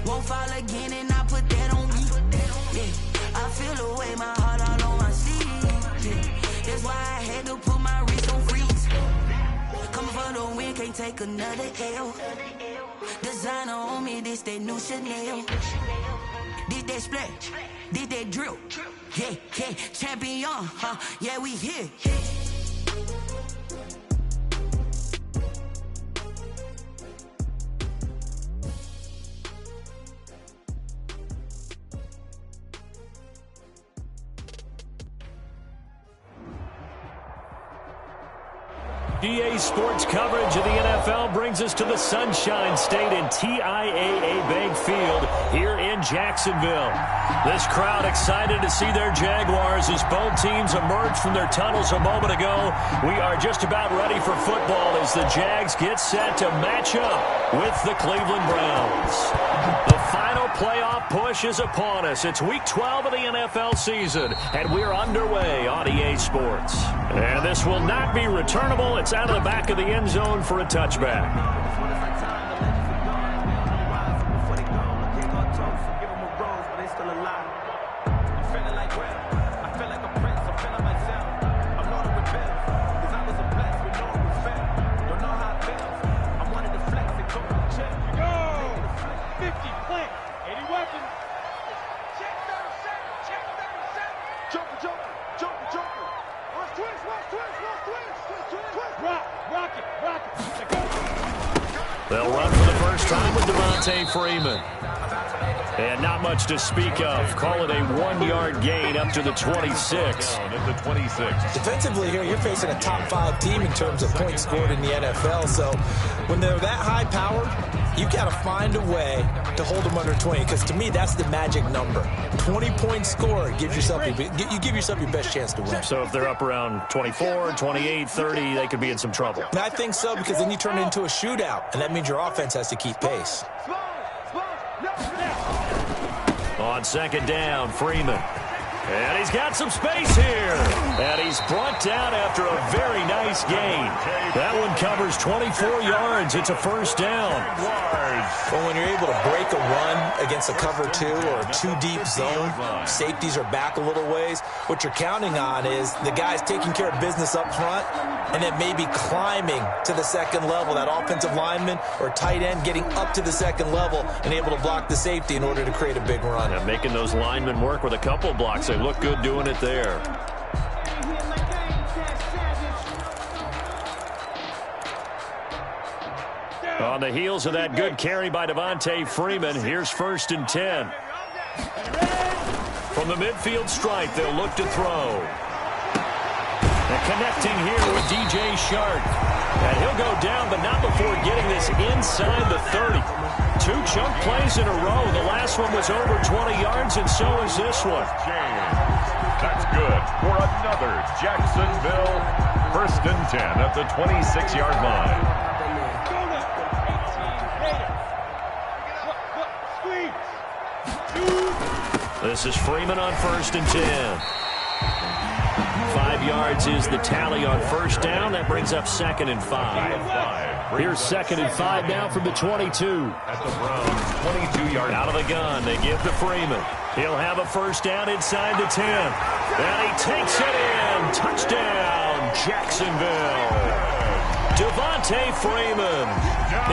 Won't fall again and I put that on me. Yeah, I feel the way, my heart all on my sleeve. Yeah, that's why I had to put my wrist on freeze. Coming for the win, can't take another L. Designer on me, this that new Chanel. This that splash, this that drill. Yeah, yeah, champion, huh? Yeah, we here. EA Sports coverage of the NFL brings us to the Sunshine State and TIAA Bank Field here in Jacksonville. This crowd excited to see their Jaguars as both teams emerged from their tunnels a moment ago. We are just about ready for football as the Jags get set to match up with the Cleveland Browns. The final playoff push is upon us. It's Week 12 of the NFL season, and we're underway on EA Sports. And this will not be returnable. It's out of the back of the end zone for a touchback. They'll run for the first time with Freeman. And not much to speak of. Call it a 1-yard gain up to the 26. Defensively here, you're facing a top 5 team in terms of points scored in the NFL. So when they're that high powered, you've got to find a way to hold them under 20. Because to me, that's the magic number. 20 points scored gives yourself you give yourself your best chance to win. So if they're up around 24, 28, 30, they could be in some trouble. And I think so, because then you turn it into a shootout, and that means your offense has to keep pace. On second down, Freeman. And he's got some space here. And he's brought down after a very nice gain. That one covers 24 yards. It's a first down. Well, when you're able to break a run against a cover 2 or a 2-deep zone, safeties are back a little ways. What you're counting on is the guys taking care of business up front and then maybe climbing to the second level. That offensive lineman or tight end getting up to the second level and able to block the safety in order to create a big run. And making those linemen work with a couple blocks. They look good doing it there. On the heels of that good carry by Freeman, here's 1st and 10. From the midfield stripe, they'll look to throw. And connecting here with DJ Shark. And he'll go down, but not before getting this inside the 30. 2 chunk plays in a row. The last one was over 20 yards, and so is this one. That's good for another Jacksonville 1st and 10 at the 26-yard line. This is Freeman on 1st and 10. 5 yards is the tally on first down. That brings up 2nd and 5. Here's 2nd and 5 now from the 22. At the Browns, 22-yard out of the gun. They give to Freeman. He'll have a first down inside the 10. And he takes it in. Touchdown, Jacksonville. Freeman,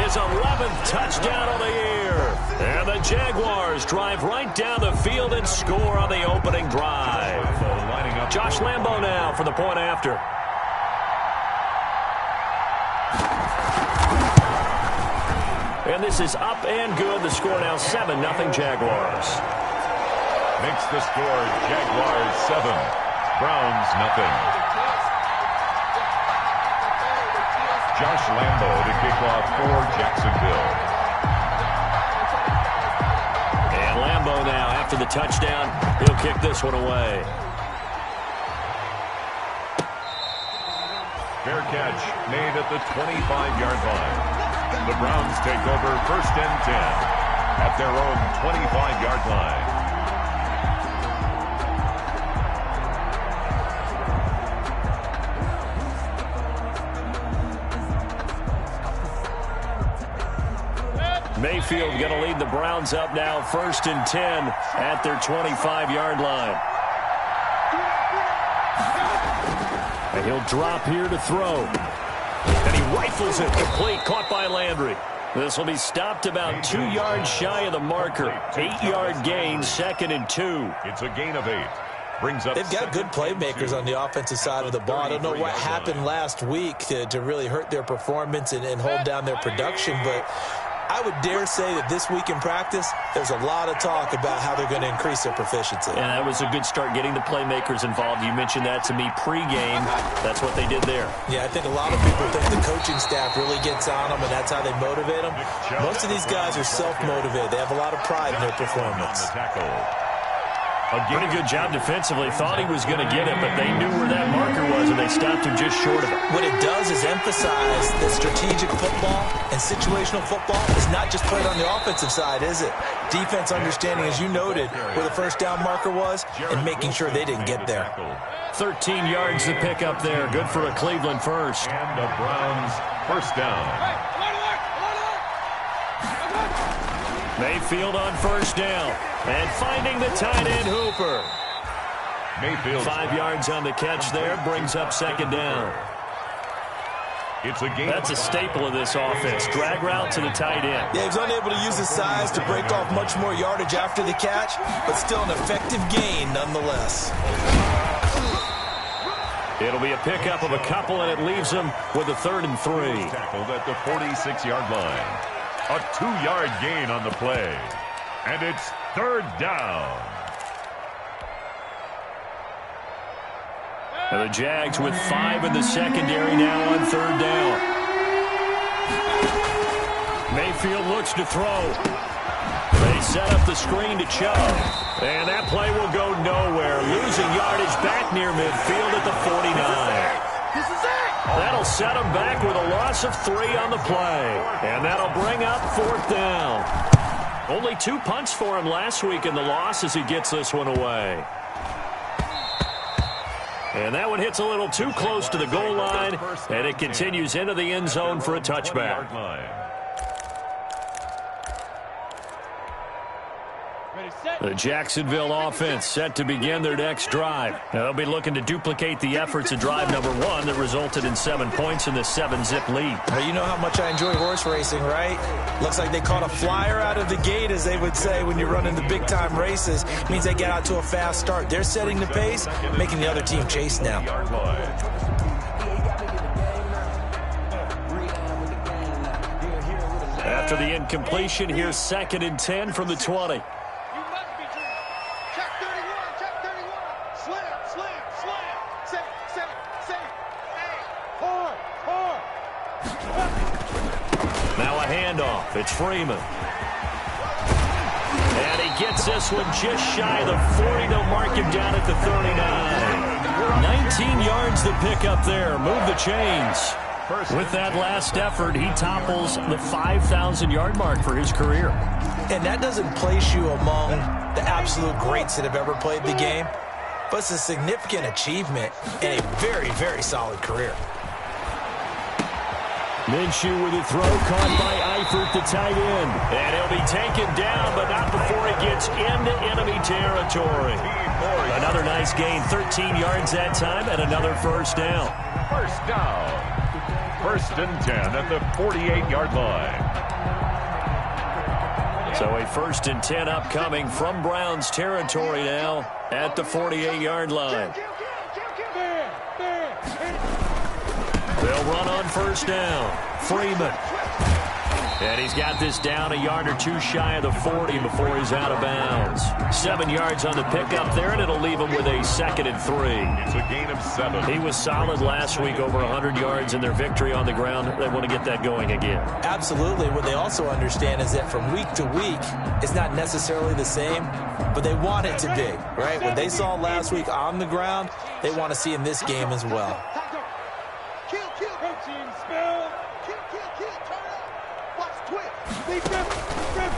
his 11th touchdown of the year. And the Jaguars drive right down the field and score on the opening drive. Josh Lambo now for the point after. And this is up and good. The score now 7-0 Jaguars. Makes the score Jaguars 7, Browns nothing. Josh Lambo to kick off for Jacksonville. And Lambo now, after the touchdown, he'll kick this one away. Fair catch made at the 25-yard line. The Browns take over 1st and 10 at their own 25-yard line. Mayfield going to lead the Browns up now 1st and 10 at their 25-yard line. And he'll drop here to throw. And he rifles it complete, caught by Landry. This will be stopped about 2 yards shy of the marker. 8-yard gain, 2nd and 2. It's a gain of 8. Brings up They've got good playmakers on the offensive side of the ball. I don't know what happened last week to really hurt their performance and hold down their production, but I would dare say that this week in practice, there's a lot of talk about how they're going to increase their proficiency. And that was a good start getting the playmakers involved. You mentioned that to me pregame. That's what they did there. Yeah, I think a lot of people think the coaching staff really gets on them, and that's how they motivate them. Most of these guys are self-motivated. They have a lot of pride in their performance. A pretty good job defensively. Thought he was going to get it, but they knew where that marker was, and they stopped him just short of it. What it does is emphasize that strategic football and situational football is not just played on the offensive side, is it? Defense understanding, as you noted, where the first down marker was and making sure they didn't get there. 13 yards to pick up there. Good for a Cleveland first. And the Browns first down. Mayfield on first down. And finding the tight end, Hooper. Mayfield 5 yards on the catch there. Brings up 2nd down. It's a game. That's a staple of this offense. Drag route to the tight end. Yeah, he was unable to use his size to break off much more yardage after the catch, but still an effective gain nonetheless. It'll be a pickup of a couple, and it leaves them with a 3rd and 3. Tackled at the 46-yard line. A 2-yard gain on the play. And it's 3rd down. And the Jags with 5 in the secondary now on 3rd down. Mayfield looks to throw. They set up the screen to Chubb. And that play will go nowhere. Losing yardage back near midfield at the 49. That'll set them back with a loss of 3 on the play. And that'll bring up 4th down. Only 2 punts for him last week in the loss as he gets this one away. And that one hits a little too close to the goal line, and it continues into the end zone for a touchback. The Jacksonville offense set to begin their next drive. They'll be looking to duplicate the efforts of drive number 1 that resulted in 7 points in the 7-zip lead. Well, you know how much I enjoy horse racing, right? Looks like they caught a flyer out of the gate, as they would say when you're running the big-time races. It means they get out to a fast start. They're setting the pace, making the other team chase now. After the incompletion, here's 2nd and 10 from the 20. Now a handoff. It's Freeman. And he gets this one just shy of the 40. They'll mark him down at the 39. 19 yards to pick up there. Move the chains. With that last effort, he topples the 5,000-yard mark for his career. And that doesn't place you among the absolute greats that have ever played the game, but it's a significant achievement and a very, very solid career. Minshew with a throw caught by Eifert, the tight end. And he'll be taken down, but not before he gets into enemy territory. Another nice gain, 13 yards that time, and another first down. First down. 1st and 10 at the 48-yard line. So a 1st and 10 upcoming from Browns territory now at the 48-yard line. They'll run on first down. Freeman. And he's got this down a yard or 2 shy of the 40 before he's out of bounds. 7 yards on the pickup there, and it'll leave him with a 2nd and 3. It's a gain of 7. He was solid last week, over 100 yards in their victory on the ground. They want to get that going again. Absolutely. What they also understand is that from week to week, it's not necessarily the same, but they want it to be, right? What they saw last week on the ground, they want to see in this game as well.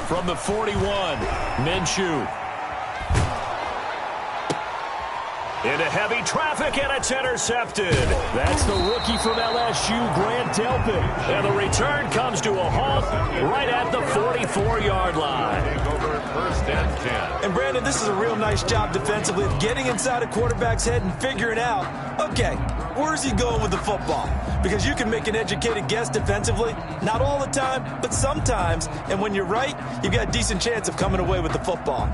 From the 41, Minshew. Into heavy traffic, and it's intercepted. That's the rookie from LSU, Grant Delpit. And the return comes to a halt right at the 44-yard line. Over first and 10. And, Brandon, this is a real nice job defensively of getting inside a quarterback's head and figuring out, okay, where's he going with the football? Because you can make an educated guess defensively. Not all the time, but sometimes. And when you're right, you've got a decent chance of coming away with the football.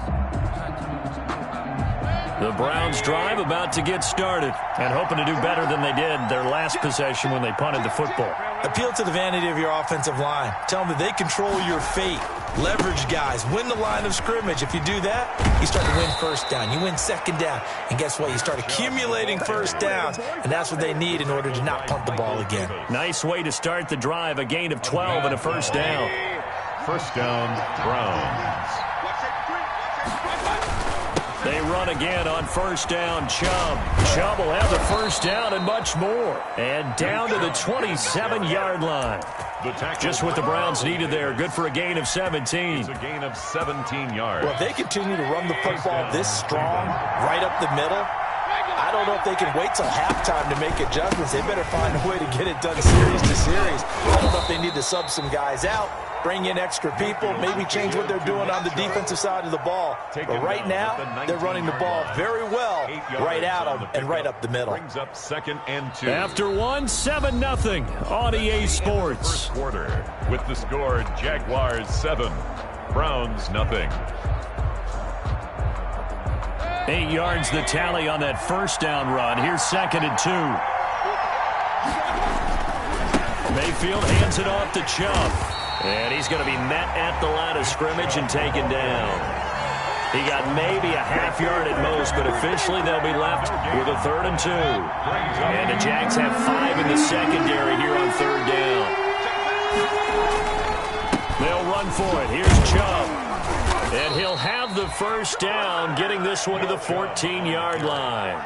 The Browns drive about to get started and hoping to do better than they did their last possession when they punted the football. Appeal to the vanity of your offensive line. Tell them that they control your fate. Leverage guys. Win the line of scrimmage. If you do that, you start to win first down. You win second down. And guess what? You start accumulating first downs. And that's what they need in order to not punt the ball again. Nice way to start the drive. A gain of 12 and a first down. First down, Browns. They run again on first down. Chubb. Chubb will have the first down and much more. And down to the 27-yard line. Just what the Browns needed there. Good for a gain of 17. It's a gain of 17 yards. Well, if they continue to run the football this strong, right up the middle, I don't know if they can wait till halftime to make adjustments. They better find a way to get it done series to series. I don't know if they need to sub some guys out, bring in extra people, maybe change what they're doing on the defensive side of the ball. But right now, they're running the ball very well right at them and right up the middle. Brings up second and 2. After one, 7-0 on EA Sports. First quarter with the score Jaguars 7, Browns 0. 8 yards the tally on that first down run. Here's second and 2. Mayfield hands it off to Chubb. And he's going to be met at the line of scrimmage and taken down. He got maybe a half yard at most, but officially they'll be left with a 3rd and 2. And the Jags have 5 in the secondary here on 3rd down. They'll run for it. Here's Chubb. And he'll have the first down, getting this one to the 14-yard line.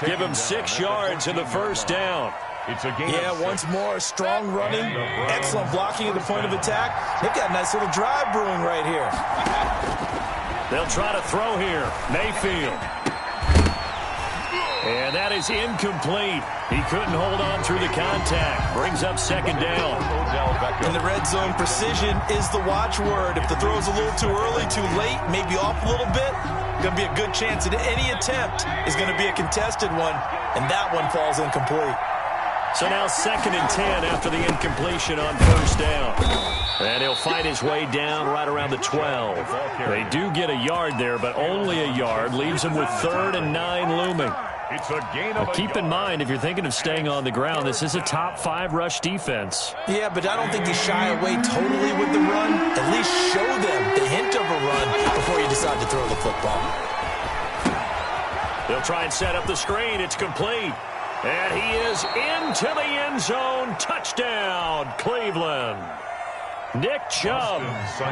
Give him 6 yards in the first down. Yeah, once more, strong running, excellent blocking at the point of attack. They've got a nice little drive brewing right here. They'll try to throw here. Mayfield. And that is incomplete. He couldn't hold on through the contact. Brings up second down. In the red zone, precision is the watchword. If the throw's a little too early, too late, maybe off a little bit, going to be a good chance that any attempt is going to be a contested one, and that one falls incomplete. So now second and 10 after the incompletion on first down. And he'll fight his way down right around the 12. They do get a yard there, but only a yard. Leaves him with 3rd and 9 looming. It's a gain of keep in mind, if you're thinking of staying on the ground, this is a top 5 rush defense. Yeah, but I don't think you shy away totally with the run. At least show them the hint of a run before you decide to throw the football. They'll try and set up the screen. It's complete. And he is into the end zone. Touchdown, Cleveland. Nick Chubb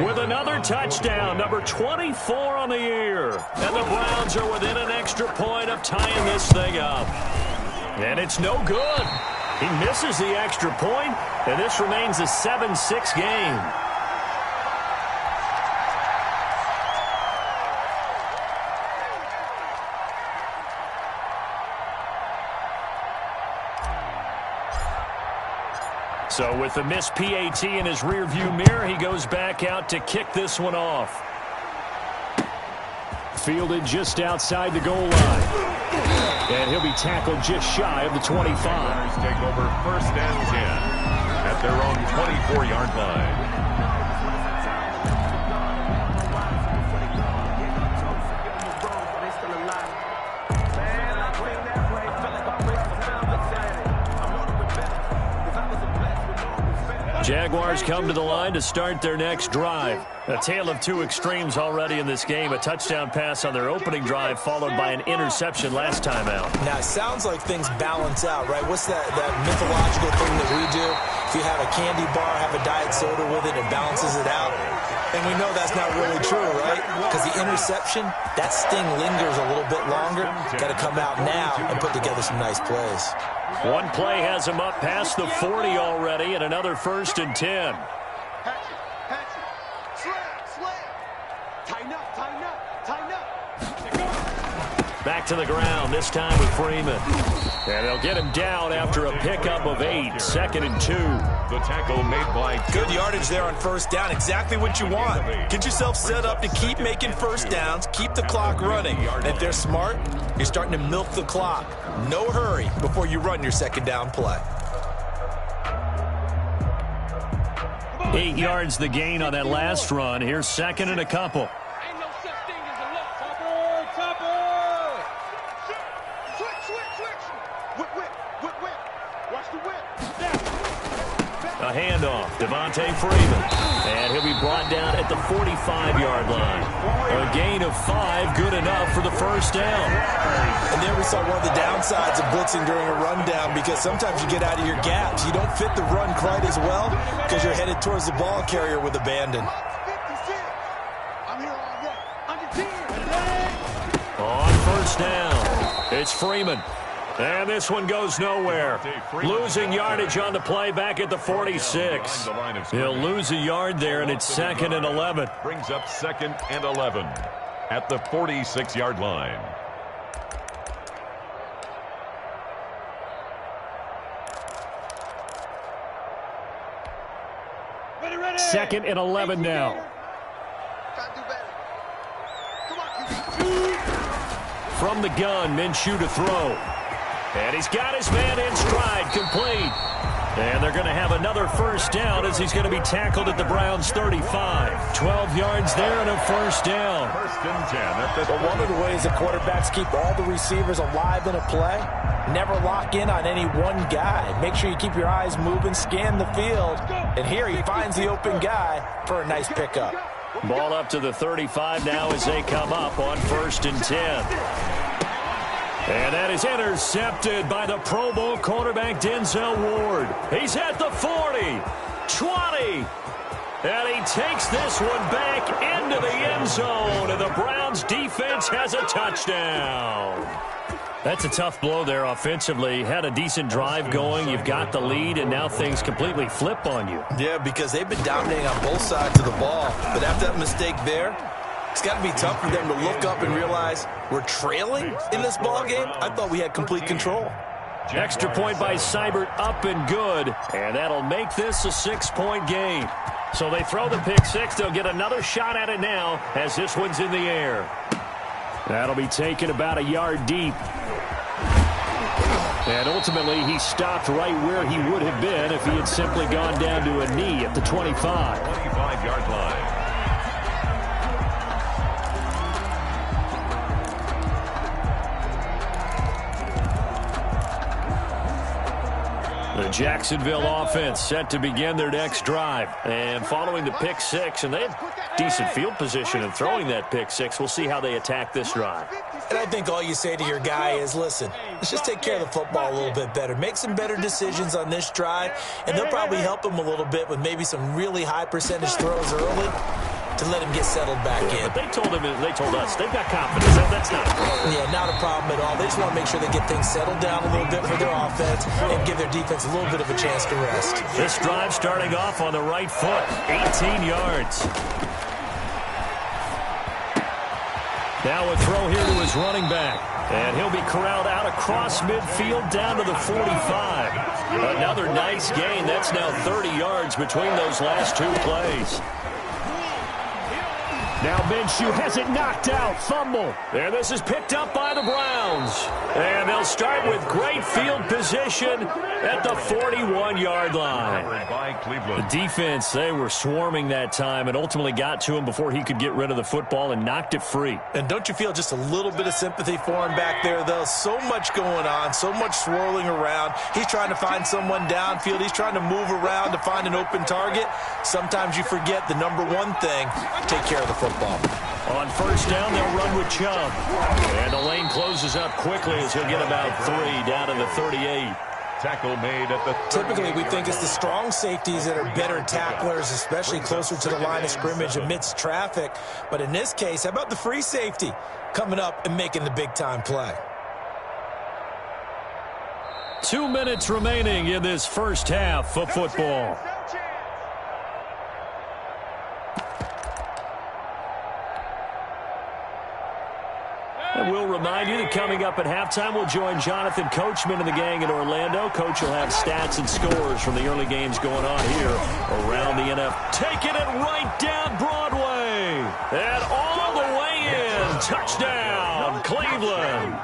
with another touchdown, number 24 on the year. And the Browns are within an extra point of tying this thing up. And it's no good. He misses the extra point, and this remains a 7-6 game. So with the missed PAT in his rearview mirror, he goes back out to kick this one off. Fielded just outside the goal line. And he'll be tackled just shy of the 25. Take over first and 10 at their own 24-yard line. Jaguars come to the line to start their next drive. A tale of two extremes already in this game. A touchdown pass on their opening drive, followed by an interception last time out. Now, it sounds like things balance out, right? What's that mythological thing that we do? If you have a candy bar, have a diet soda with it, it balances it out. And we know that's not really true, right? Because the interception, that sting lingers a little bit longer. Got to come out now and put together some nice plays. One play has him up past the 40 already, and another 1st and 10. Back to the ground, this time with Freeman. And they'll get him down after a pickup of 8, 2nd and 2. The tackle made by... Good yardage there on first down, exactly what you want. Get yourself set up to keep making first downs, keep the clock running. And if they're smart, you're starting to milk the clock. No hurry before you run your second down play. 8 yards the gain on that last run. Here's 2nd and a couple. Ain't no such thing as a look. Topper. Switch. Whip. Watch the whip. A handoff. Devontae Freeman. And he'll be brought down at the 45-yard line. A gain of 5, good enough for the first down. And there we saw one of the downsides of blitzing during a rundown, because sometimes you get out of your gaps. You don't fit the run quite as well because you're headed towards the ball carrier with abandon. I'm here all day. Under 10. On first down, it's Freeman. And this one goes nowhere. Losing yardage on the play back at the 46. He'll lose a yard there, and it's 2nd and 11. Brings up 2nd and 11 at the 46-yard line. Ready. 2nd and 11 now. Try to do better. Come on, From the gun, Minshew to throw. And he's got his man in stride, complete. And they're going to have another first down as he's going to be tackled at the Browns' 35. 12 yards there and a first down. 1st and 10. Well, one of the ways that quarterbacks keep all the receivers alive in a play, never lock in on any one guy. Make sure you keep your eyes moving, scan the field. And here he finds the open guy for a nice pickup. Ball up to the 35 now as they come up on 1st and 10. And that is intercepted by the Pro Bowl cornerback Denzel Ward. He's at the 40, 20, and he takes this one back into the end zone, and the Browns defense has a touchdown. That's a tough blow there offensively. Had a decent drive going. You've got the lead, and now things completely flip on you. Yeah, because they've been dominating on both sides of the ball. But after that mistake there, it's got to be tough for them to look up and realize we're trailing in this ball game. I thought we had complete control. Extra point by Seibert, up and good, and that'll make this a 6-point game. So they throw the pick six. They'll get another shot at it now as this one's in the air. That'll be taken about a yard deep. And ultimately, he stopped right where he would have been if he had simply gone down to a knee at the 25. 25-yard line. The Jacksonville offense set to begin their next drive. And following the pick six, and they have decent field position in throwing that pick six. We'll see how they attack this drive. And I think all you say to your guy is, listen, let's just take care of the football a little bit better. Make some better decisions on this drive, and they'll probably help him a little bit with maybe some really high percentage throws early to let him get settled back in. But they told us, they've got confidence. That's not a problem. Yeah, not a problem at all. They just want to make sure they get things settled down a little bit for their offense and give their defense a little bit of a chance to rest. This drive starting off on the right foot, 18 yards. Now a throw here to his running back. And he'll be corralled out across midfield down to the 45. Another nice gain. That's now 30 yards between those last two plays. Now Minshew has it knocked out. Fumble. And this is picked up by the Browns. And they'll start with great field position at the 41-yard line. The defense, they were swarming that time and ultimately got to him before he could get rid of the football and knocked it free. And don't you feel just a little bit of sympathy for him back there, though? So much going on, so much swirling around. He's trying to find someone downfield. He's trying to move around to find an open target. Sometimes you forget the number one thing, take care of the football. On first down, they'll run with Chubb. And the lane closes up quickly as he'll get about 3 down to the 38. Tackle made at the 38. Typically, we think it's the strong safeties that are better tacklers, especially closer to the line of scrimmage amidst traffic. But in this case, how about the free safety coming up and making the big-time play? 2 minutes remaining in this first half of football. And we'll remind you that coming up at halftime, we'll join Jonathan Coachman and the gang in Orlando. Coach will have stats and scores from the early games going on here around the NFL. Taking it right down Broadway. And all the way in. Touchdown, Cleveland.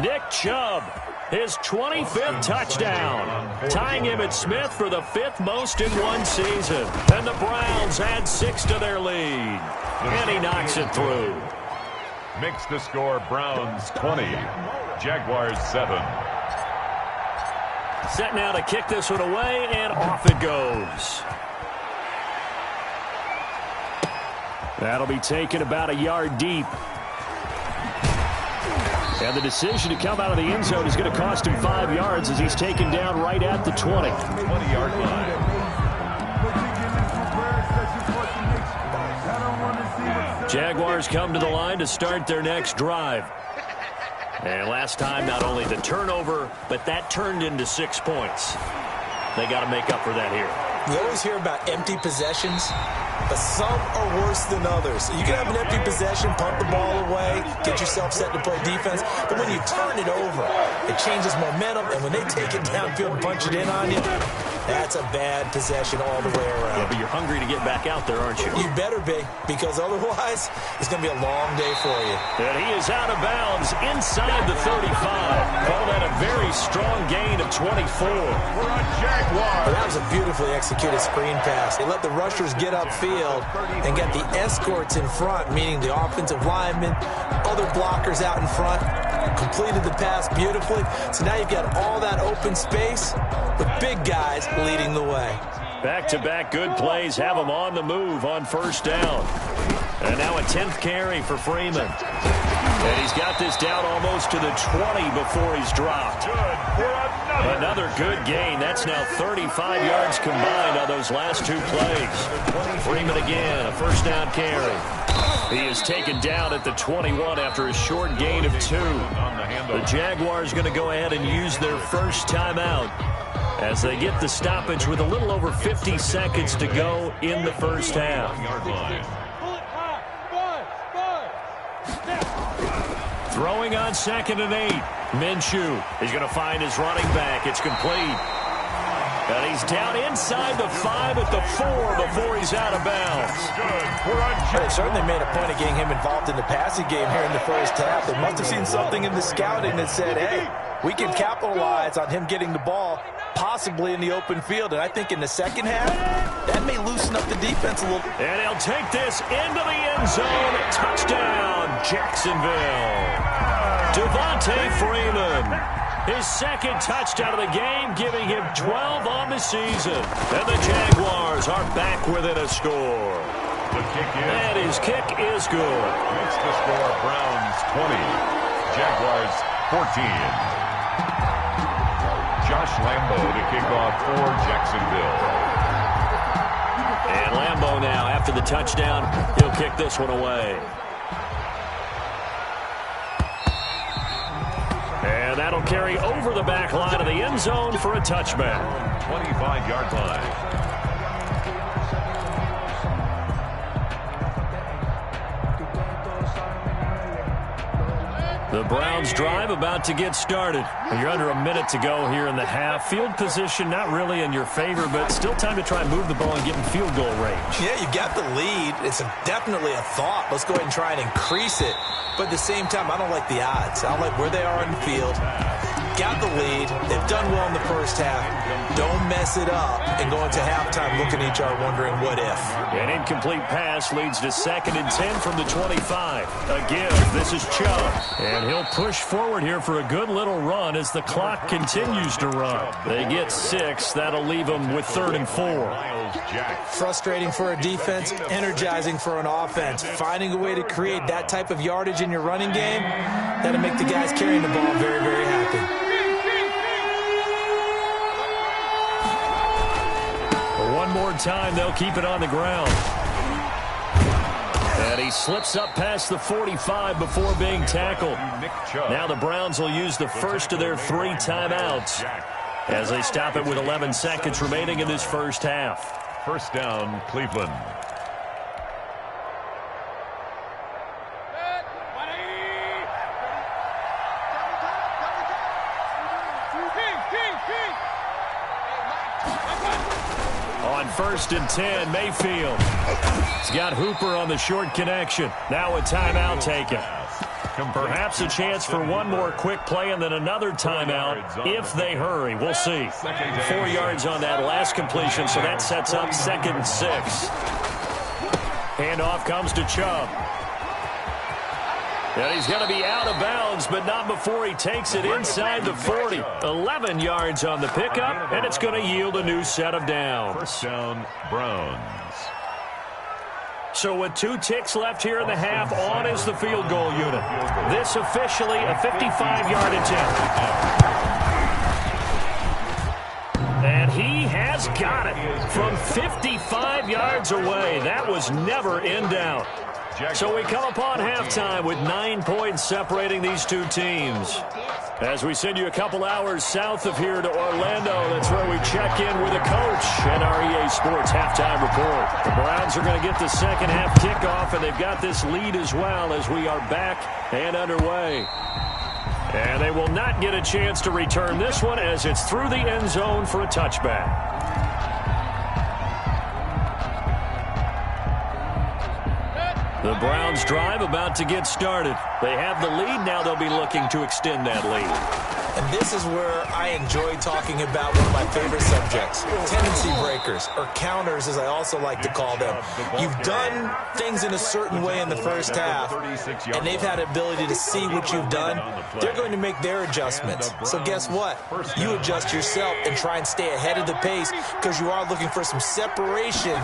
Nick Chubb, his 25th touchdown, tying him at Smith for the 5th most in one season. And the Browns add 6 to their lead. And he knocks it through. Makes the score Browns 20, Jaguars 7. Set now to kick this one away, and off it goes. That'll be taken about a yard deep. And the decision to come out of the end zone is going to cost him 5 yards as he's taken down right at the 20. 20-yard line. Jaguars come to the line to start their next drive. And last time, not only the turnover, but that turned into 6 points. They got to make up for that here. You always hear about empty possessions, but some are worse than others. You can have an empty possession, punt the ball away, get yourself set to play defense, but when you turn it over, it changes momentum, and when they take it downfield and punch it in on you, that's a bad possession all the way around. Yeah, but you're hungry to get back out there, aren't you? You better be, because otherwise, it's going to be a long day for you. And he is out of bounds inside the 35. Call that a very strong gain of 24. We're on Jaguars. Well, that was a beautifully executed screen pass. They let the rushers get upfield and get the escorts in front, meaning the offensive linemen, other blockers out in front, completed the pass beautifully. So now you've got all that open space with big guys leading the way. Back-to-back good plays have him on the move on first down. And now a 10th carry for Freeman. And he's got this down almost to the 20 before he's dropped. Another good gain. That's now 35 yards combined on those last 2 plays. Freeman again, a first down carry. He is taken down at the 21 after a short gain of 2. The Jaguars going to go ahead and use their first timeout as they get the stoppage with a little over 50 seconds to go in the first half. Throwing on 2nd and 8. Minshew. He's going to find his running back. It's complete. And he's down inside the 5 at the 4 before he's out of bounds. They certainly made a point of getting him involved in the passing game here in the first half. They must have seen something in the scouting that said, hey, we can capitalize on him getting the ball possibly in the open field. And I think in the second half, that may loosen up the defense a little. And he'll take this into the end zone. Touchdown, Jacksonville. Devontae Freeman. His 2nd touchdown of the game, giving him 12 on the season. And the Jaguars are back within a score. The kick is. And his kick is good. Makes the score Browns 20, Jaguars 14. Josh Lambo to kick off for Jacksonville. And Lambo now, after the touchdown, he'll kick this one away. And that'll carry over the back line of the end zone for a touchback. 25-yard line. The Browns drive about to get started. You're under a minute to go here in the half. Field position not really in your favor, but still time to try and move the ball and get in field goal range. Yeah, you've got the lead. It's definitely a thought. Let's go ahead and try and increase it. But at the same time, I don't like the odds. I don't like where they are in the field. Got the lead. They've done well in the first half. Don't mess it up and go into halftime looking at each other wondering what if. An incomplete pass leads to 2nd and 10 from the 25. Again, this is Chubb. And he'll push forward here for a good little run as the clock continues to run. They get 6. That'll leave them with 3rd and 4. Frustrating for a defense, energizing for an offense. Finding a way to create that type of yardage in your running game, that'll make the guys carrying the ball very, very happy. One more time, they'll keep it on the ground. And he slips up past the 45 before being tackled. Now the Browns will use the first of their 3 timeouts as they stop it with 11 seconds remaining in this first half. First down, Cleveland. On 1st and 10, Mayfield. He's got Hooper on the short connection. Now a timeout taken. Perhaps a chance for one more quick play and then another timeout if they hurry. We'll see. 4 yards on that last completion, so that sets up 2nd and 6. Handoff comes to Chubb. And he's going to be out of bounds, but not before he takes it inside the 40. 11 yards on the pickup, and it's going to yield a new set of downs. First down, Browns. So with 2 ticks left here in the half, on is the field goal unit. This officially a 55-yard attempt. And he has got it from 55 yards away. That was never in doubt. So we come upon halftime with 9 points separating these two teams. As we send you a couple hours south of here to Orlando, that's where we check in with a coach and our EA Sports halftime report. The Browns are going to get the second half kickoff, and they've got this lead as well as we are back and underway. And they will not get a chance to return this one as it's through the end zone for a touchback. The Browns drive about to get started. They have the lead. Now they'll be looking to extend that lead. And this is where I enjoy talking about one of my favorite subjects, tendency breakers, or counters as I also like to call them. You've done things in a certain way in the first half, and they've had the ability to see what you've done. They're going to make their adjustments. So guess what? You adjust yourself and try and stay ahead of the pace because you are looking for some separation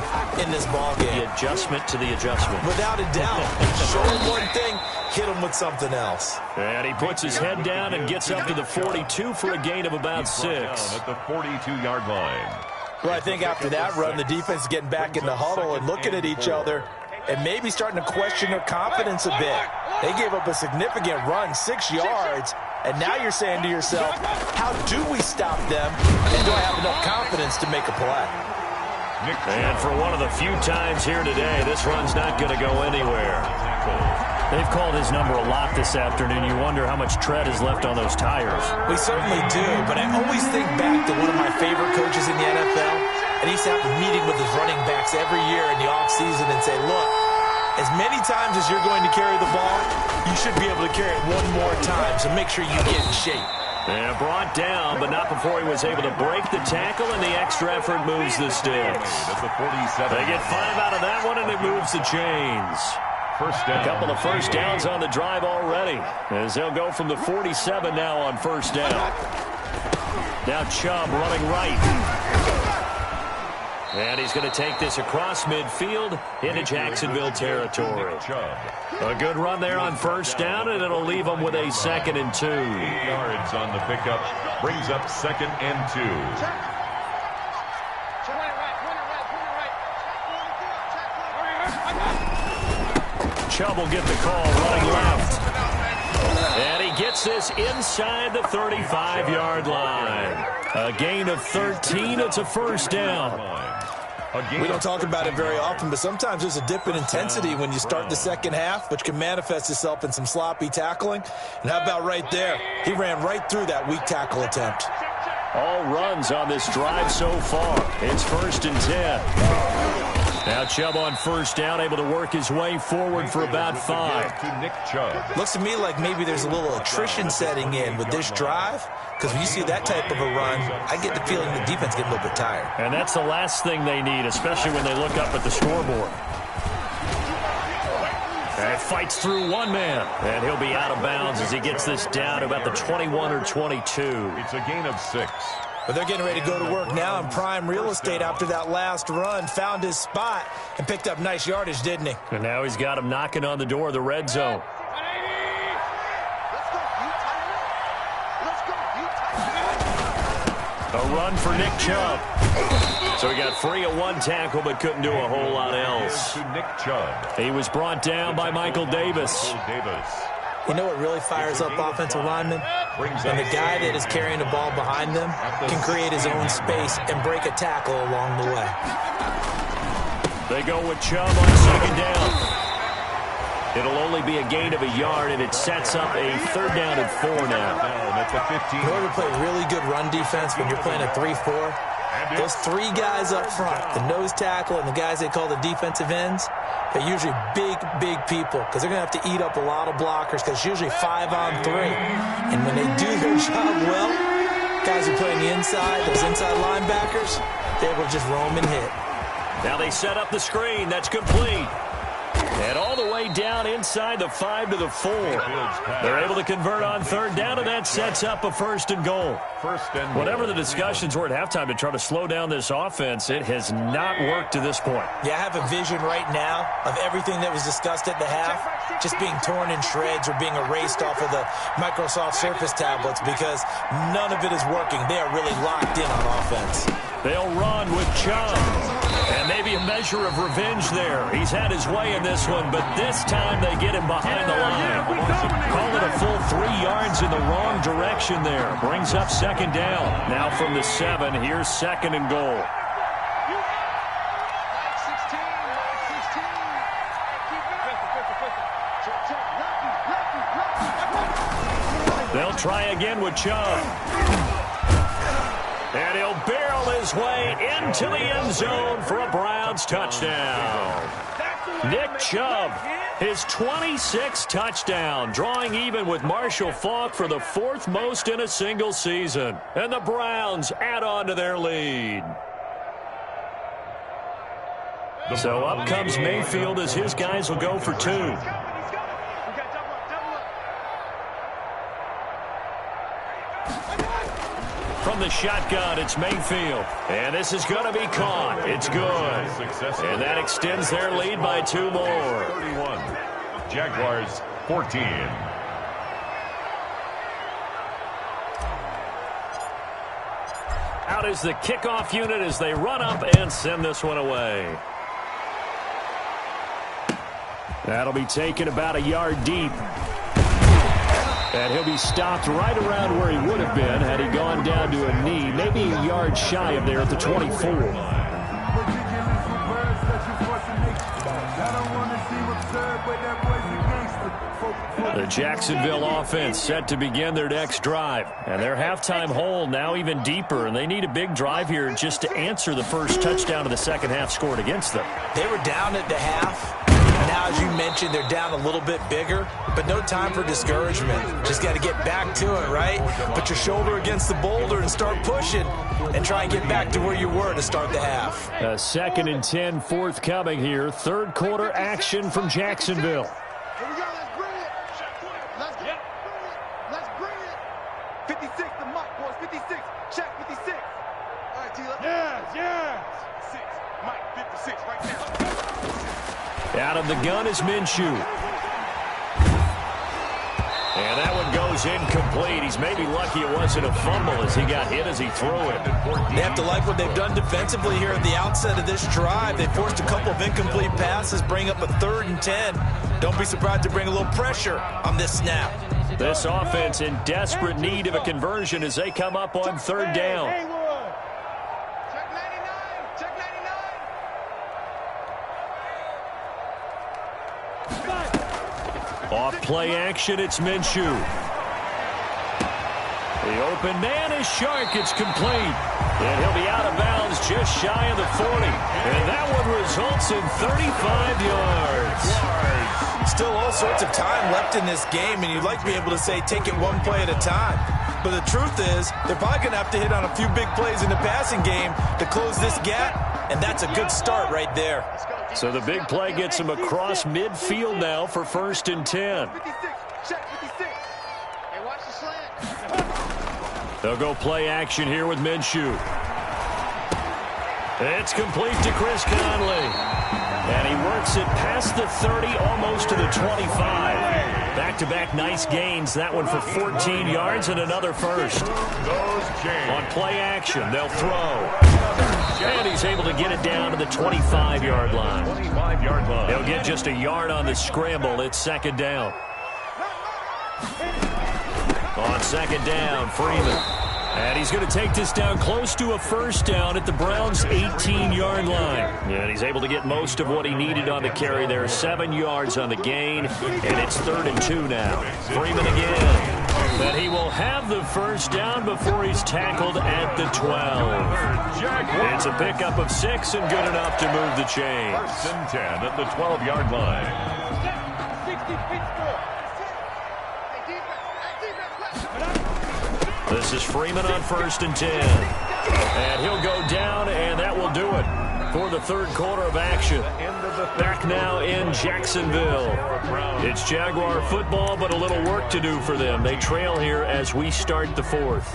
in this ballgame. The adjustment to the adjustment. Without a doubt. Show them one thing, hit them with something else. And he puts his head down and gets up to the 42 for a gain of about 6. At the 42-yard line. Well, I think after that run, the defense is getting back in the huddle and looking at each other and maybe starting to question their confidence a bit. They gave up a significant run, 6 yards, and now you're saying to yourself, how do we stop them, and do I have enough confidence to make a play? And for one of the few times here today, this run's not going to go anywhere. They've called his number a lot this afternoon. You wonder how much tread is left on those tires. We certainly do, but I always think back to one of my favorite coaches in the NFL, and he used to have a meeting with his running backs every year in the offseason and say, look, as many times as you're going to carry the ball, you should be able to carry it one more time, so make sure you get in shape. And brought down, but not before he was able to break the tackle, and the extra effort moves the sticks. They get 5 out of that one, and it moves the chains. First down. A couple of first downs on the drive already, as they'll go from the 47 now on first down. Now Chubb running right. And he's going to take this across midfield into Jacksonville territory. A good run there on first down, and it'll leave them with a 2nd and 2. 8 yards on the pickup. Brings up 2nd and 2. Chubb will get the call running left. And he gets this inside the 35-yard line. A gain of 13. It's a first down. We don't talk about it very often, but sometimes there's a dip in intensity when you start the second half, which can manifest itself in some sloppy tackling. And how about right there? He ran right through that weak tackle attempt. All runs on this drive so far. It's 1st and 10. Now Chubb on first down, able to work his way forward for about 5. Looks to me like maybe there's a little attrition setting in with this drive, because when you see that type of a run, I get the feeling the defense getting a little bit tired. And that's the last thing they need, especially when they look up at the scoreboard. And fights through one man, and he'll be out of bounds as he gets this down to about the 21 or 22. It's a gain of 6. But they're getting ready to go to work now in prime real estate after that last run. Found his spot and picked up nice yardage, didn't he? And now he's got him knocking on the door of the red zone. A run for Nick Chubb. So he got free of one tackle but couldn't do a whole lot else. Nick Chubb. He was brought down by Michael Davis. You know what really fires up offensive linemen? When the guy that is carrying the ball behind them can create his own space and break a tackle along the way. They go with Chubb on second down. It'll only be a gain of a yard, and it sets up a 3rd down and 4 now. At the 15. In order to play really good run defense when you're playing a 3-4, Those three guys up front, the nose tackle and the guys they call the defensive ends, they're usually big, big people because they're going to have to eat up a lot of blockers because it's usually 5-on-3. And when they do their job well, guys who play on the inside, those inside linebackers, they're able to just roam and hit. Now they set up the screen. That's complete. And all the way down inside the 5 to the 4. They're able to convert on third down, and that sets up a 1st and goal. Whatever the discussions were at halftime to try to slow down this offense, it has not worked to this point. Yeah, I have a vision right now of everything that was discussed at the half just being torn in shreds or being erased off of the Microsoft Surface tablets because none of it is working. They are really locked in on offense. They'll run with Chubb. And maybe a measure of revenge there. He's had his way in this one, but this time they get him behind the line. Call it a full 3 yards in the wrong direction there. Brings up 2nd down. Now from the 7, here's 2nd and goal. They'll try again with Chubb. And he'll barrel his way into the end zone for a Browns touchdown. Nick Chubb, his 26th touchdown, drawing even with Marshall Faulk for the 4th most in a single season. And the Browns add on to their lead. So up comes Mayfield as his guys will go for 2. From the shotgun, it's Mayfield. And this is going to be caught. It's good. And that extends their lead by 2 more. 31. Jaguars 14. Out is the kickoff unit as they run up and send this one away. That'll be taken about a yard deep. And he'll be stopped right around where he would have been had he gone down to a knee, maybe a yard shy of there at the 24. The Jacksonville offense set to begin their next drive. And their halftime hole now even deeper, and they need a big drive here just to answer the first touchdown of the second half scored against them. They were down at the half. Now, as you mentioned, they're down a little bit bigger, but no time for discouragement. Just got to get back to it, right? Put your shoulder against the boulder and start pushing and try and get back to where you were to start the half. A 2nd and 10 forthcoming here. 3rd quarter action from Jacksonville. Here we go. Let's bring it. Let's get it. Let's bring it. 56, the Mike, boys. 56. Check 56. All right, Tila. Yes. 6. Mike, 56 right now. Out of the gun is Minshew. And that one goes incomplete. He's maybe lucky it wasn't a fumble as he got hit as he threw it. They have to like what they've done defensively here at the outset of this drive. They forced a couple of incomplete passes, bring up a 3rd and 10. Don't be surprised to bring a little pressure on this snap. This offense in desperate need of a conversion as they come up on 3rd down. Check 99. Check 99. Off play action, it's Minshew. The open man is Shark. It's complete. And he'll be out of bounds just shy of the 40. And that one results in 35 yards. Still all sorts of time left in this game, and you'd like to be able to say take it one play at a time. But the truth is, they're probably going to have to hit on a few big plays in the passing game to close this gap, and that's a good start right there. So the big play gets him across midfield now for 1st and 10. 56. Check 56. Hey, watch the slant. They'll go play action here with Minshew. It's complete to Chris Conley. And he works it past the 30, almost to the 25. Back-to-back nice gains. That one for 14 yards and another first. On play action, they'll throw. And he's able to get it down to the 25-yard line. 25-yard line. He'll get just a yard on the scramble. It's 2nd down. On 2nd down, Freeman. And he's going to take this down close to a 1st down at the Browns' 18-yard line. And he's able to get most of what he needed on the carry there. 7 yards on the gain, and it's 3rd and 2 now. Freeman again. And he will have the first down before he's tackled at the 12. It's a pickup of 6 and good enough to move the chains. 1st and 10 at the 12-yard line. This is Freeman on 1st and 10. And he'll go down, and that will do it for the third quarter of action. Back now in Jacksonville. It's Jaguar football, but a little work to do for them. They trail here as we start the fourth.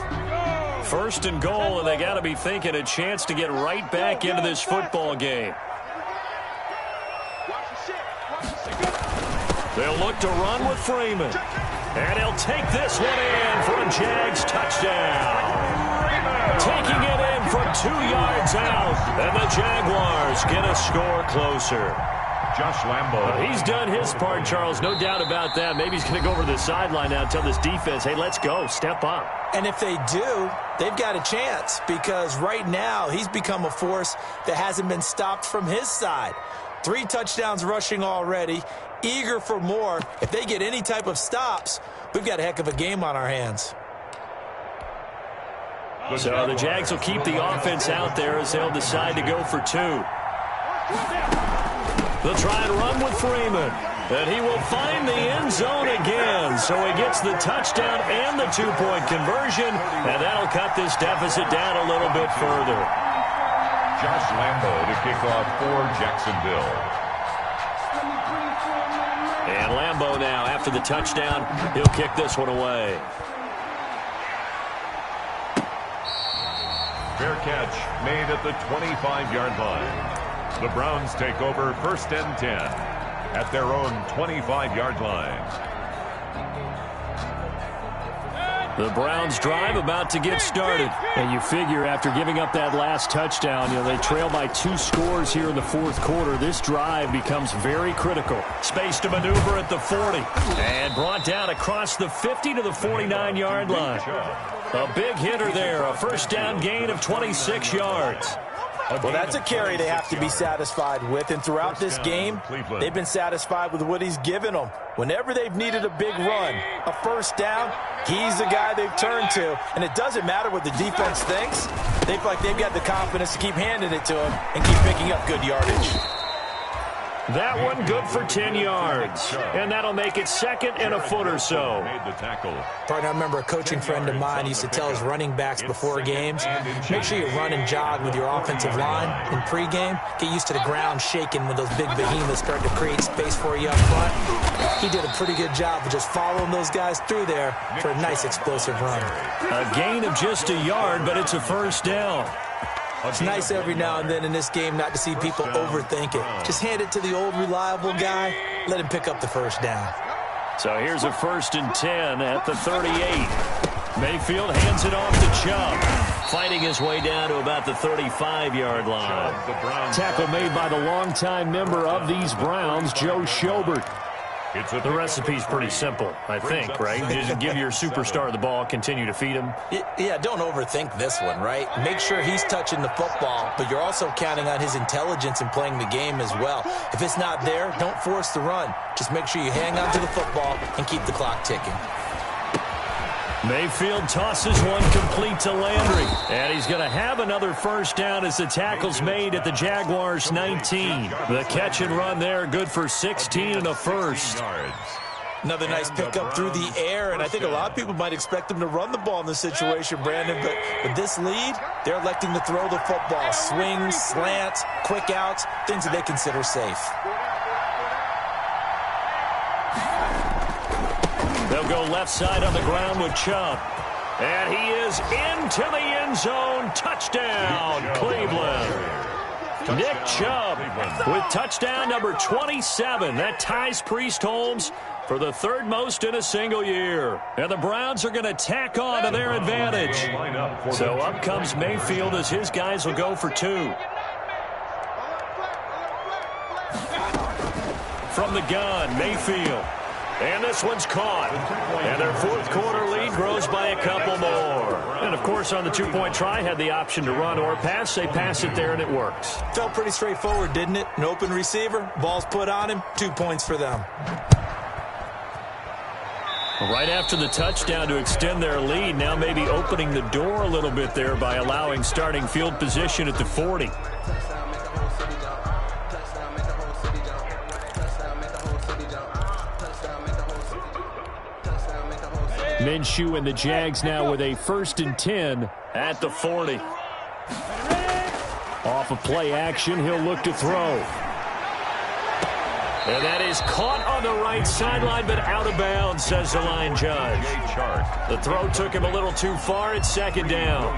1st and goal, and they got to be thinking a chance to get right back into this football game. They'll look to run with Freeman. And he'll take this one in for a Jags touchdown. Taking it in from 2 yards out. And the Jaguars get a score closer. Josh Lambo. He's done his part, Charles. No doubt about that. Maybe he's going to go over to the sideline now and tell this defense, hey, let's go. Step up. And if they do, they've got a chance because right now he's become a force that hasn't been stopped from his side. 3 touchdowns rushing already. Eager for more. If they get any type of stops, we've got a heck of a game on our hands. So the Jags will keep the offense out there as they'll decide to go for 2. They'll try and run with Freeman. And he will find the end zone again. So he gets the touchdown and the 2-point conversion. And that'll cut this deficit down a little bit further. Josh Lambo to kick off for Jacksonville. And Lambo now, after the touchdown, he'll kick this one away. Fair catch made at the 25-yard line. The Browns take over 1st and 10 at their own 25-yard line. The Browns drive about to get started. And you figure after giving up that last touchdown, they trail by 2 scores here in the fourth quarter. This drive becomes very critical. Space to maneuver at the 40. And brought down across the 50 to the 49-yard line. A big hitter there. A first down gain of 26 yards. Well, that's a carry they have to be satisfied with. And throughout this game, they've been satisfied with what he's given them. Whenever they've needed a big run, a first down, he's the guy they've turned to. And it doesn't matter what the defense thinks. They feel like they've got the confidence to keep handing it to him and keep picking up good yardage. That one good for 10 yards. And that'll make it 2nd and a foot or so. Partner, I remember a coaching friend of mine used to tell his running backs before games, make sure you run and jog with your offensive line in pregame. Get used to the ground shaking when those big behemoths start to create space for you up front. He did a pretty good job of just following those guys through there for a nice explosive run. A gain of just a yard, but it's a first down. It's nice every now and then in this game not to see people overthink it. Just hand it to the old reliable guy. Let him pick up the first down. So here's a 1st and 10 at the 38. Mayfield hands it off to Chubb. Fighting his way down to about the 35-yard line. Tackle made by the longtime member of these Browns, Joe Schobert. The recipe's pretty simple, I think, right? You just give your superstar the ball, continue to feed him. Yeah, don't overthink this one, right? Make sure he's touching the football, but you're also counting on his intelligence in playing the game as well. If it's not there, don't force the run. Just make sure you hang on to the football and keep the clock ticking. Mayfield tosses one complete to Landry. And he's going to have another first down as the tackle's made at the Jaguars' 19. The catch and run there, good for 16 and a first. Another nice pickup through the air, and I think a lot of people might expect him to run the ball in this situation, Brandon, but with this lead, they're electing to throw the football. Swings, slants, quick outs, things that they consider safe. They'll go left side on the ground with Chubb. And he is into the end zone. Touchdown, Cleveland. Nick Chubb with touchdown number 27. That ties Priest-Holmes for the 3rd most in a single year. And the Browns are going to tack on to their advantage. So up comes Mayfield as his guys will go for 2. From the gun, Mayfield. And this one's caught. And their fourth quarter lead grows by a couple more. And, of course, on the 2-point try, had the option to run or pass. They pass it there, and it works. Felt pretty straightforward, didn't it? An open receiver, ball's put on him, 2 points for them. Right after the touchdown to extend their lead, now maybe opening the door a little bit there by allowing starting field position at the 40. Minshew and the Jags now with a 1st and 10 at the 40. Off of play action, he'll look to throw. And that is caught on the right sideline, but out of bounds, says the line judge. The throw took him a little too far. It's 2nd down.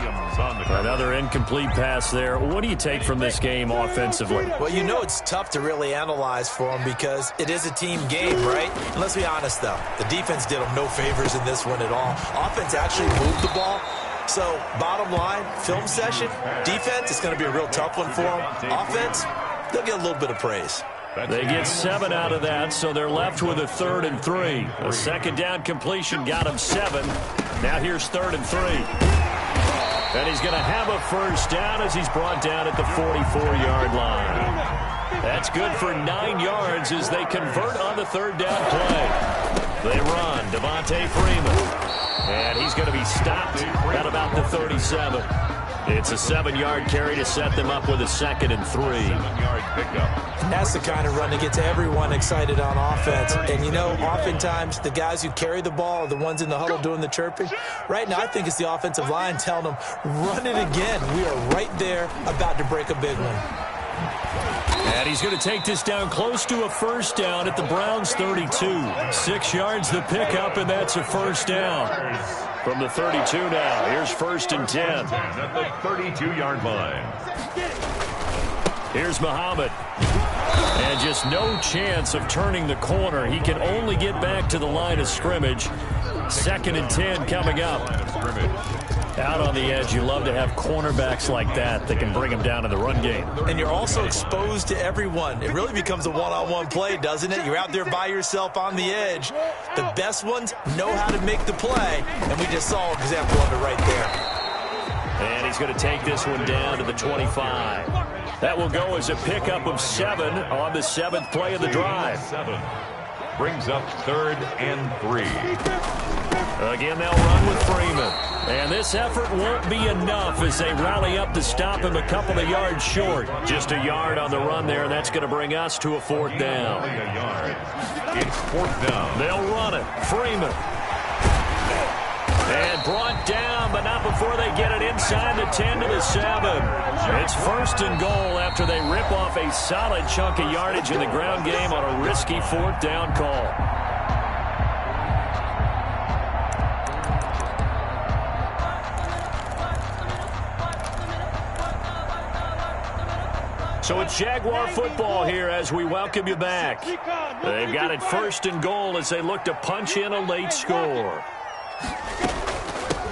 Another incomplete pass there. What do you take from this game offensively? Well, you know it's tough to really analyze for them because it is a team game, right? And let's be honest, though. The defense did them no favors in this one at all. Offense actually moved the ball. So, bottom line, film session, defense, it's going to be a real tough one for them. Offense, they'll get a little bit of praise. They get 7 out of that, so they're left with a 3rd and 3. A 2nd down completion got him 7. Now here's 3rd and 3. And he's going to have a 1st down as he's brought down at the 44-yard line. That's good for 9 yards as they convert on the 3rd down play. They run. Devontae Freeman. And he's going to be stopped at about the 37. It's a 7-yard carry to set them up with a 2nd and 3. 7-yard pickup. That's the kind of run that gets everyone excited on offense. And, you know, oftentimes the guys who carry the ball are the ones in the huddle doing the chirping. Right now, I think it's the offensive line telling them, run it again. We are right there about to break a big one. And he's going to take this down close to a 1st down at the Browns' 32. 6 yards the pickup, and that's a 1st down. From the 32 now, here's 1st and 10. At the 32-yard line. Here's Muhammad. And just no chance of turning the corner. He can only get back to the line of scrimmage. 2nd and 10 coming up. Out on the edge, you love to have cornerbacks like that can bring him down in the run game. And you're also exposed to everyone. It really becomes a one-on-one play, doesn't it? You're out there by yourself on the edge. The best ones know how to make the play, and we just saw an example of it right there. And he's going to take this one down to the 25. That will go as a pickup of 7 on the 7th play of the drive. 7 brings up 3rd and 3. Again, they'll run with Freeman. And this effort won't be enough as they rally up to stop him a couple of yards short. Just a yard on the run there, and that's going to bring us to a 4th down. It's 4th down. They'll run it. Freeman. And brought down, but not before they get it inside the 10 to the 7. It's 1st and goal after they rip off a solid chunk of yardage in the ground game on a risky 4th down call. So it's Jaguar football here as we welcome you back. They've got it 1st and goal as they look to punch in a late score.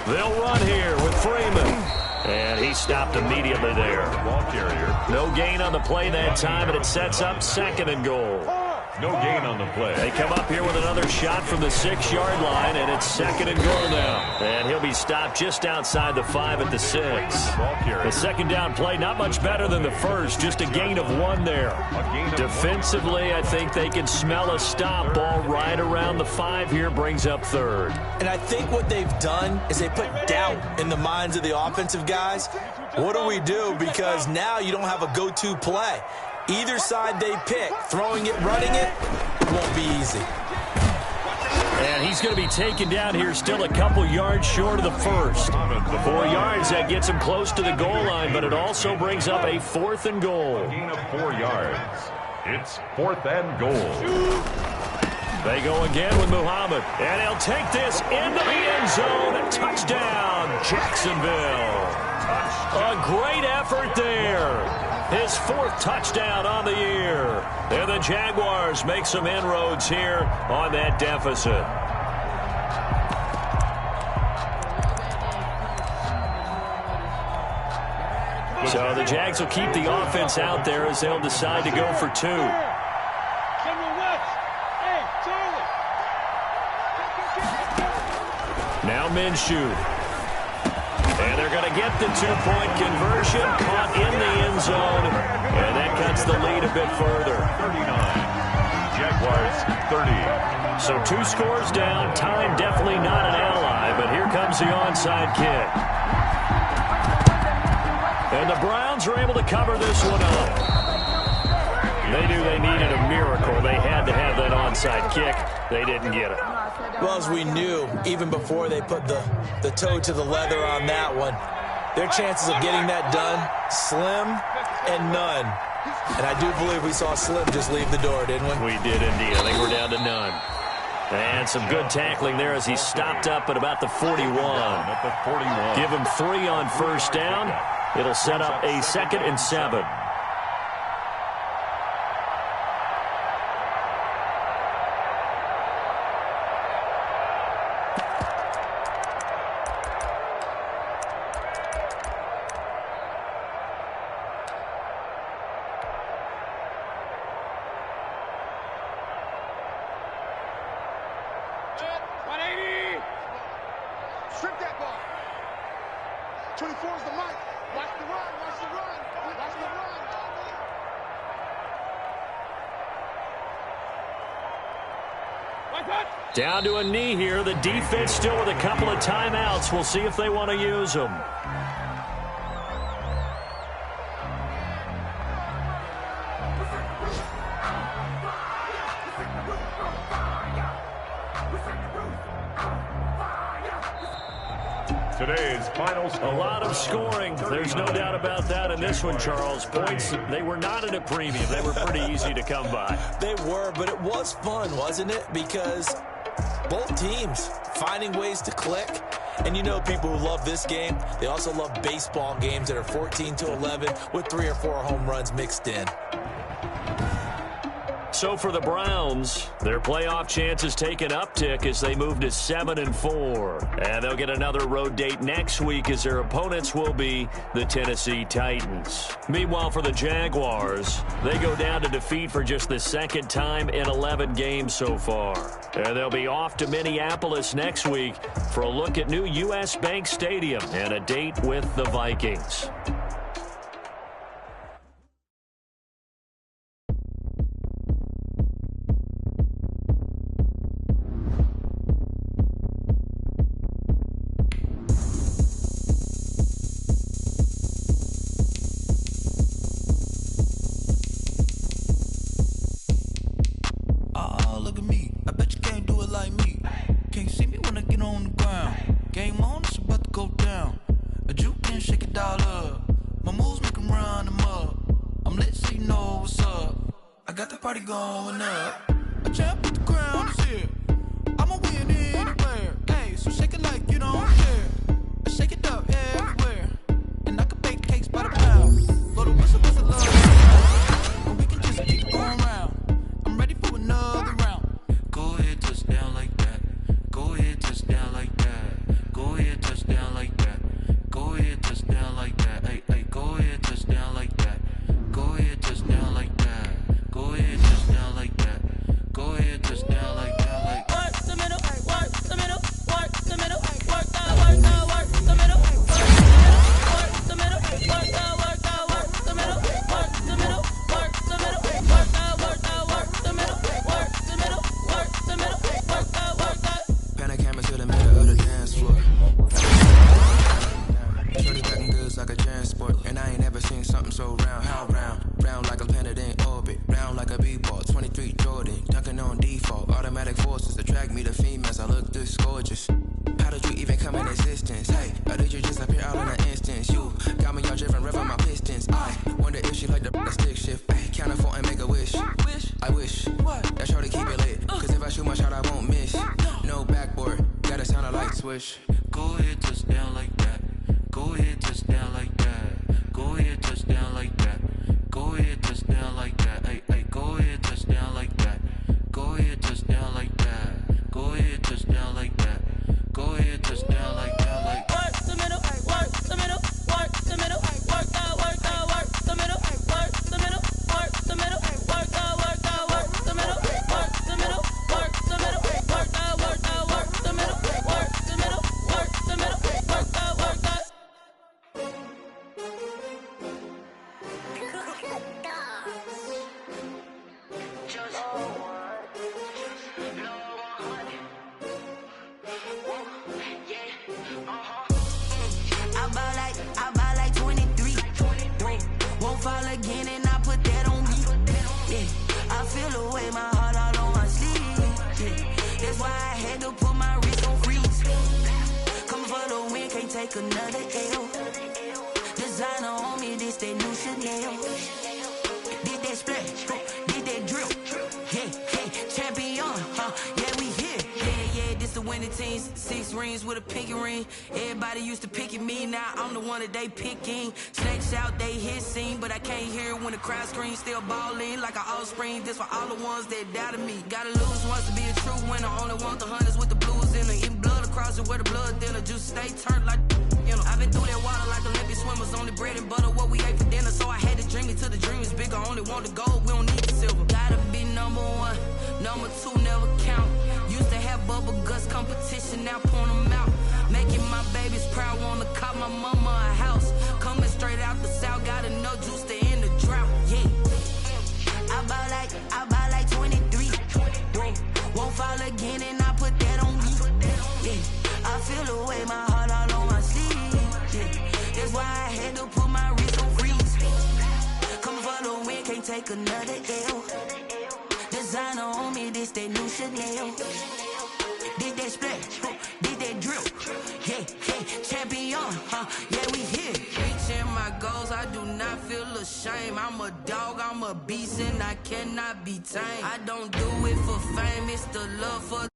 They'll run here with Freeman. And he stopped immediately there. No gain on the play that time, and it sets up 2nd and goal. No gain on the play. They come up here with another shot from the 6-yard line, and it's 2nd and goal now. And he'll be stopped just outside the 5 at the 6. The 2nd down play, not much better than the first, just a gain of 1 there. Defensively, I think they can smell a stop. Ball right around the 5 here, brings up 3rd. And I think what they've done is they put doubt in the minds of the offensive guys. What do we do? Because now you don't have a go-to play. Either side they pick, throwing it, running it, won't be easy. And he's going to be taken down here still a couple yards short of the 1st. 4 yards, that gets him close to the goal line, but it also brings up a 4th and goal. Gain of 4 yards. It's 4th and goal. They go again with Muhammad, and he'll take this into the end zone. Touchdown, Jacksonville. A great effort there. His 4th touchdown on the year. And the Jaguars make some inroads here on that deficit. So the Jags will keep the offense out there as they'll decide to go for 2. Now Minshew. And they're going to get the 2-point conversion, caught in the end zone, and that cuts the lead a bit further. 39. Jaguars 30. So 2 scores down. Time definitely not an ally, but here comes the onside kick. And the Browns are able to cover this one up. They knew they needed a miracle. They had to have that onside kick. They didn't get it. Well, as we knew, even before they put the toe to the leather on that one, their chances of getting that done, slim and none. And I do believe we saw Slim just leave the door, didn't we? We did indeed. I think we're down to none. And some good tackling there as he stopped up at about the 41. At the 41. Give him 3 on first down. It'll set up a 2nd and 7. Strip that ball. 24 is the mic. Watch the run. Watch the run. Watch the run. Down to a knee here. The defense still with a couple of timeouts. We'll see if they want to use them. Today's final score. A lot of scoring. There's no doubt about that in this one, Charles. Points, they were not at a premium. They were pretty easy to come by. They were, but it was fun, wasn't it? Because both teams finding ways to click. And you know people who love this game, they also love baseball games that are 14-11 with 3 or 4 home runs mixed in. So for the Browns, their playoff chances take an uptick as they move to 7-4. And they'll get another road date next week as their opponents will be the Tennessee Titans. Meanwhile, for the Jaguars, they go down to defeat for just the 2nd time in 11 games so far. And they'll be off to Minneapolis next week for a look at new U.S. Bank Stadium and a date with the Vikings. Going up, a champ with the crown is here. I'ma win anywhere. Hey, so shake it like you don't care. Shake it up everywhere. And I can bake cakes by the pound. Go to whistle, love. But we can just keep going round. I'm ready for another round. Go ahead, touchdown like that. Go ahead, touchdown like that. Go ahead, touchdown like that. Go ahead, touchdown like that. Hey, hey, go ahead, touchdown like that. Go ahead, touchdown like that. Go ahead. Like that. Go ahead, touchdown like that. Like work the middle, work the middle, work the middle, work the middle, work the middle, work the middle, work the middle, work the middle, work the middle, work the middle, work the middle, work the middle, work the Pan a camera to the middle of the dance floor. Shorty cutting goods like a transport, and I ain't never seen something so round. How round? Round like a planet in orbit, round like a b-ball. 23 Jordan, dunking on default. Automatic forces attract me to females. I look this gorgeous. How did you even come in existence? Hey, or did you just appear out in an instance? You got me all driven, revving my pistons. I wonder if she like the stick shift. Hey, count a 4 and make a wish. I wish. What? That's sure to keep it lit. Cause if I shoot my shot, I won't miss. No backboard, gotta sound a light switch. Go ahead, touchdown like that. Go ahead, touchdown like that. Go ahead, touchdown like that. Go ahead, touchdown like that. Hey, hey, go ahead, touchdown like that. Go ahead, touchdown like that. Go ahead, touchdown like that. Go ahead, touchdown like that. Like work the middle, work the middle, work the middle, work the middle, work the middle, work the middle, work the middle, work the middle, work the middle, work the middle, work the middle, work the middle, work the middle, work the I had to put my wrist on freeze. Coming for the win, can't take another L. Designer on me, this that new Chanel. Did that splash, did that drip. Yeah, champion, yeah, we here. Yeah, this the winning teams. 6 rings with a pinky ring. Everybody used to picking me, now I'm the one that they picking. Snakes out, they hit scene, but I can't hear when the crowd screams. Still ballin' like an offspring. This for all the ones that doubted me. Gotta lose once to be a true winner. Only want the hunters with the blues in it. Eating blood across it where the blood thinner. Juice stay turned like, you know. I've been through that water like Olympic swimmers. Only bread and butter, what we ate for dinner. So I had to dream it till the dream is bigger. Only want the gold, we don't need the silver. Gotta be number 1, number 2 never count. Used to have bubble guts competition, now point them out. Making my babies proud, wanna cop my mama a house. Coming straight out the south, got enough juice to end the drought. Yeah, I buy like 23. Whoa, won't fall again, and I put that on me. Yeah, I feel the way, my heart all on my sleeve. Yeah, that's why I had to put my wrist on freeze. Coming for the win, can't take another L. Designer on me, this that new Chanel. Did that splash, did that drip. Yeah, champion, yeah, we here. Reaching my goals, I do not feel ashamed. I'm a dog, I'm a beast, and I cannot be tamed. I don't do it for fame, it's the love for